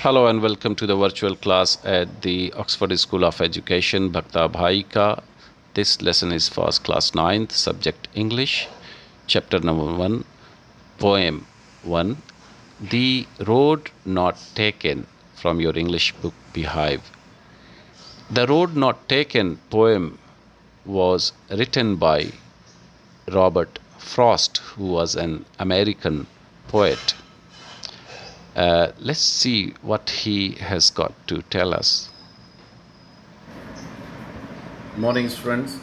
Hello and welcome to the virtual class at the Oxford School of Education, Bhagta Bhai ka. This lesson is for class 9th, subject English, chapter number 1, poem 1, The Road Not Taken, from your English book Beehive. The Road Not Taken poem was written by Robert Frost, who was an American poet. Let's see what he has got to tell us. Morning, students.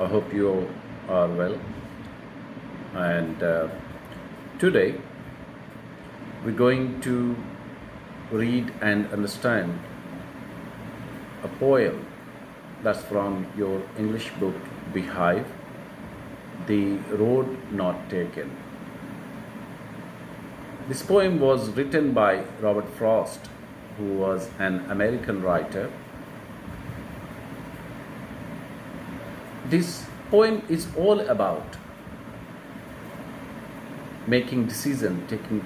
I hope you are well. And today we're going to read and understand a poem that's from your English book Beehive, The Road Not Taken. This poem was written by Robert Frost, who was an American writer. This poem is all about making decisions, taking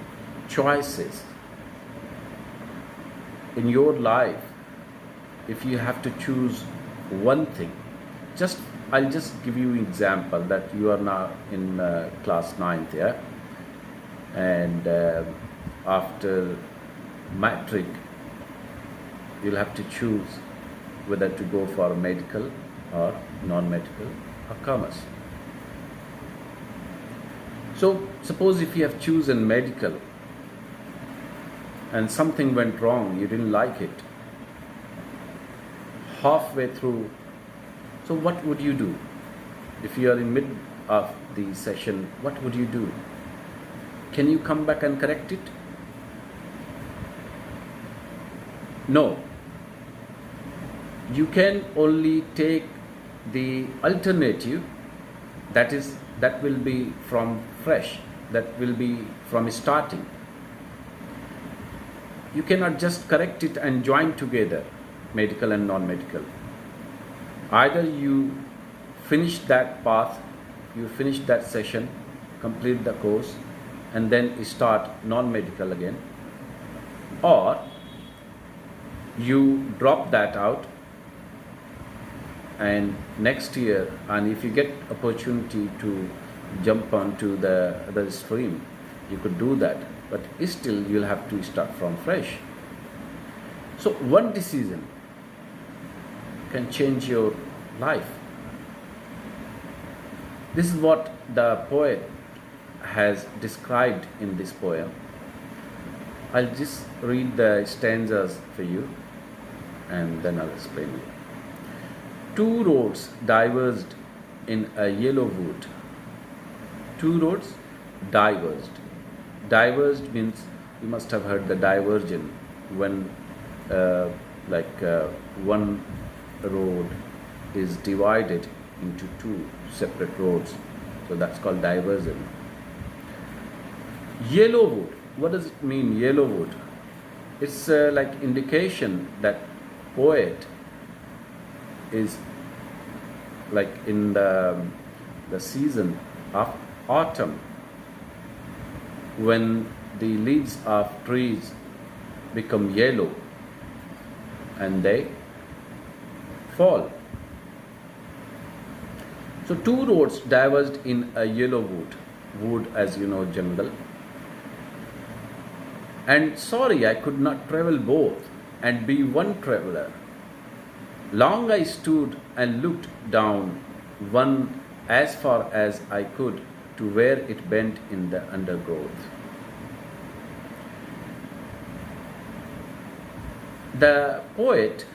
choices in your life. If you have to choose one thing, I'll just give you an example that you are now in class 9th, yeah? And after matric, you'll have to choose whether to go for medical or non-medical or commerce. So suppose if you have chosen medical and something went wrong, you didn't like it, halfway through, so what would you do? If you are in mid of the session, what would you do? Can you come back and correct it? No. You can only take the alternative, that will be from fresh, that will be from starting. You cannot just correct it and join together medical and non-medical. Either you finish that path, you finish that session, complete the course, and then start non-medical again, or you drop that out and next year, and if you get opportunity to jump onto the other stream, you could do that, but still you'll have to start from fresh. So one decision can change your life. This is what the poet has described in this poem. I'll just read the stanzas for you and then I'll explain you. Two roads diverged in a yellow wood. Two roads diverged. Diverged means you must have heard the diversion when one road is divided into two separate roads. So that's called diversion. Yellow wood. What does it mean, yellow wood? It's like indication that poet is like in the season of autumn, when the leaves of trees become yellow and they fall. So two roads diverged in a yellow wood. Wood, as you know, jungle. And sorry, I could not travel both and be one traveler. Long I stood and looked down one as far as I could to where it bent in the undergrowth. The poet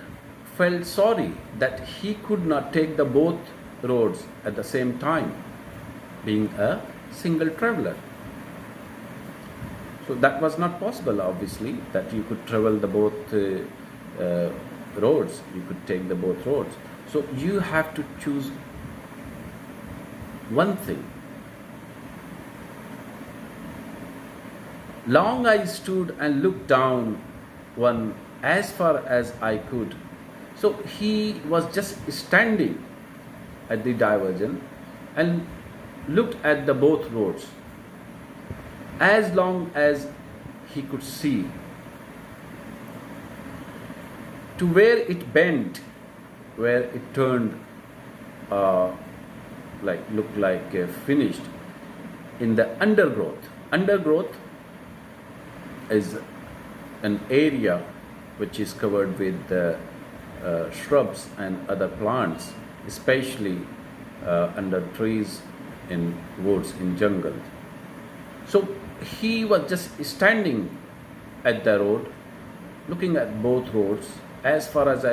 felt sorry that he could not take the both roads at the same time, being a single traveler. So that was not possible, obviously, that you could travel the both roads, you could take the both roads. So you have to choose one thing. Long I stood and looked down one as far as I could. So he was just standing at the diversion and looked at the both roads as long as he could see to where it bent, where it turned, looked like finished in the undergrowth. Undergrowth is an area which is covered with shrubs and other plants, especially under trees in woods, in jungle. So he was just standing at the road, looking at both roads as far as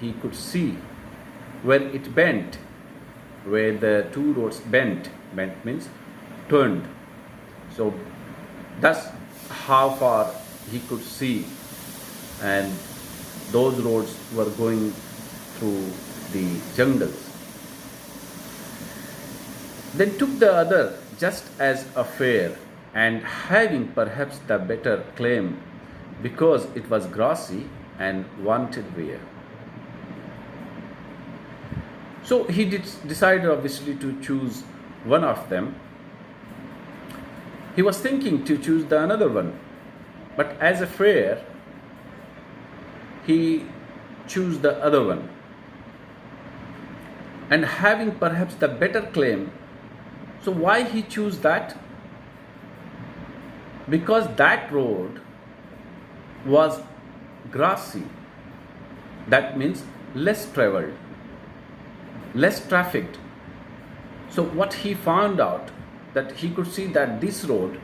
he could see, where it bent, where the two roads bent means turned. So that's how far he could see, and those roads were going through the jungles. Then took the other just as a fair, and having perhaps the better claim, because it was grassy and wanted wear. So he decided obviously to choose one of them. He was thinking to choose the another one, but as a fair, he chose the other one. And having perhaps the better claim, so why he chose that? Because that road was grassy. That means less traveled, less trafficked. So what he found out, that he could see that this road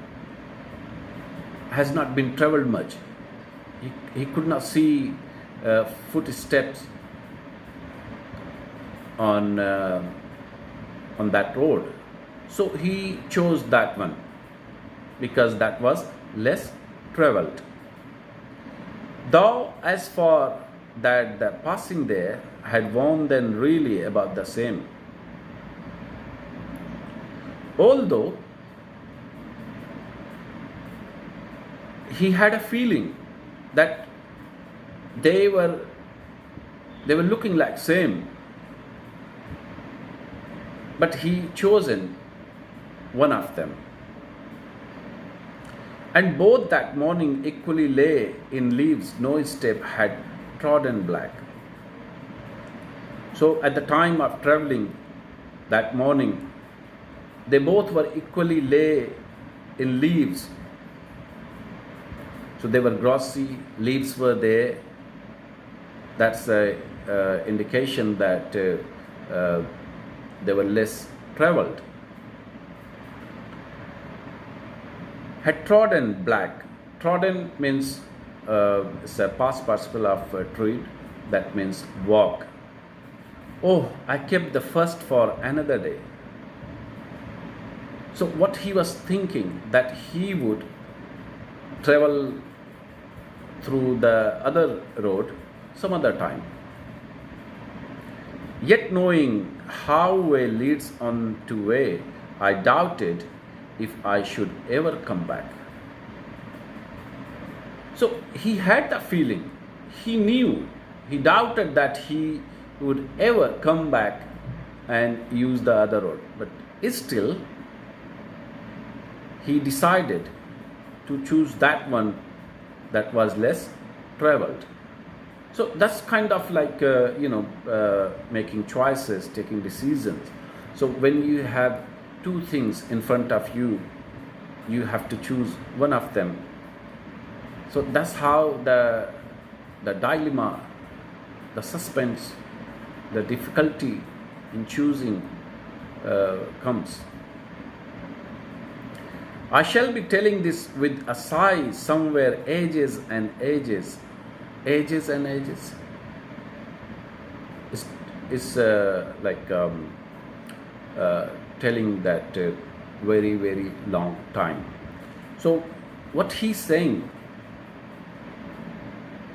has not been traveled much. He could not see footsteps on that road. So he chose that one because that was less traveled. Though as for that the passing there had warned them really about the same. Although he had a feeling that they were looking like same, but he chosen one of them. And both that morning equally lay in leaves no step had trodden black. So at the time of traveling that morning, they both were equally lay in leaves. So they were grassy, leaves were there. That's an indication that they were less traveled. Had trodden black. Trodden means it's a past participle of tread. That means walk. Oh, I kept the first for another day. So what he was thinking, that he would travel through the other road some other time. Yet knowing how way leads on to way, I doubted if I should ever come back. So he had the feeling, he knew, he doubted that he would ever come back and use the other road. But still, he decided to choose that one that was less traveled. So that's kind of like, making choices, taking decisions. So when you have two things in front of you, you have to choose one of them. So that's how the dilemma, the suspense, the difficulty in choosing comes. I shall be telling this with a sigh somewhere, ages and ages. Ages and ages. It's telling that very, very long time. So what he's saying,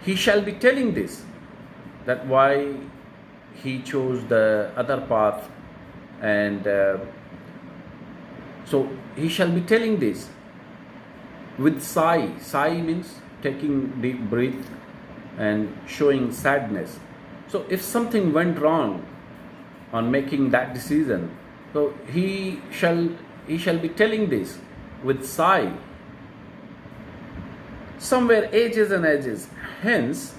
he shall be telling this, that why he chose the other path, and so he shall be telling this with sigh. Sigh means taking deep breath and showing sadness. So if something went wrong on making that decision, so he shall be telling this with sigh. Somewhere ages and ages. Hence,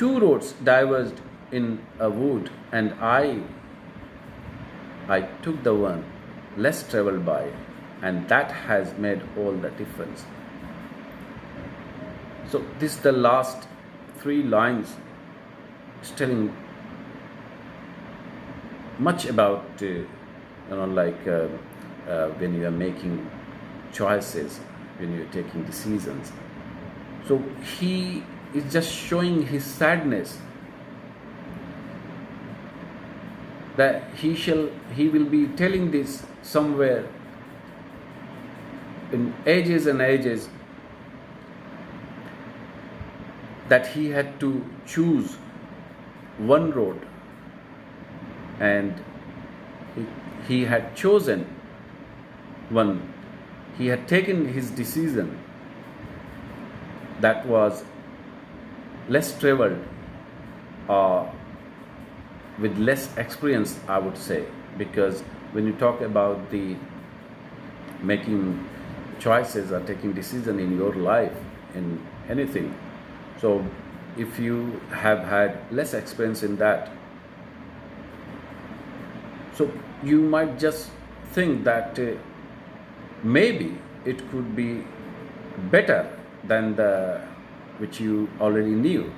two roads diverged in a wood, and I took the one less traveled by, and that has made all the difference. So this the last three lines is telling much about when you are making choices, when you are taking decisions. So he is just showing his sadness that he will be telling this somewhere in ages and ages, that he had to choose one road, and he had chosen one. He had taken his decision that was less traveled, with less experience, I would say, because when you talk about the making choices or taking decision in your life, in anything, so if you have had less experience in that, so you might just think that maybe it could be better than the which you already knew,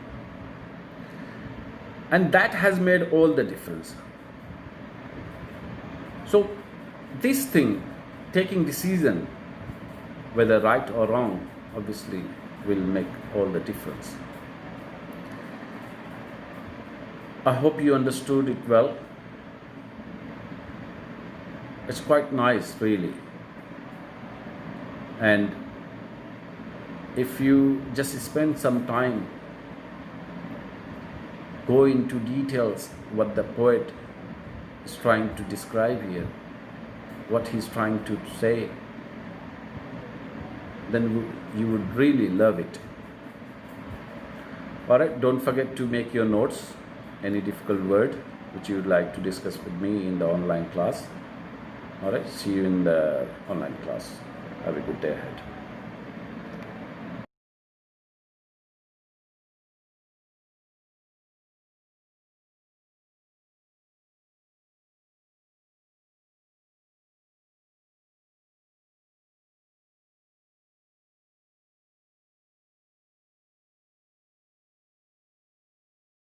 and that has made all the difference. So this thing, taking decision, whether right or wrong, obviously will make all the difference. I hope you understood it well. It's quite nice, really. And if you just spend some time, go into details what the poet is trying to describe here, what he's trying to say, then you would really love it. Alright, don't forget to make your notes, any difficult word which you would like to discuss with me in the online class. Alright, see you in the online class. Have a good day ahead.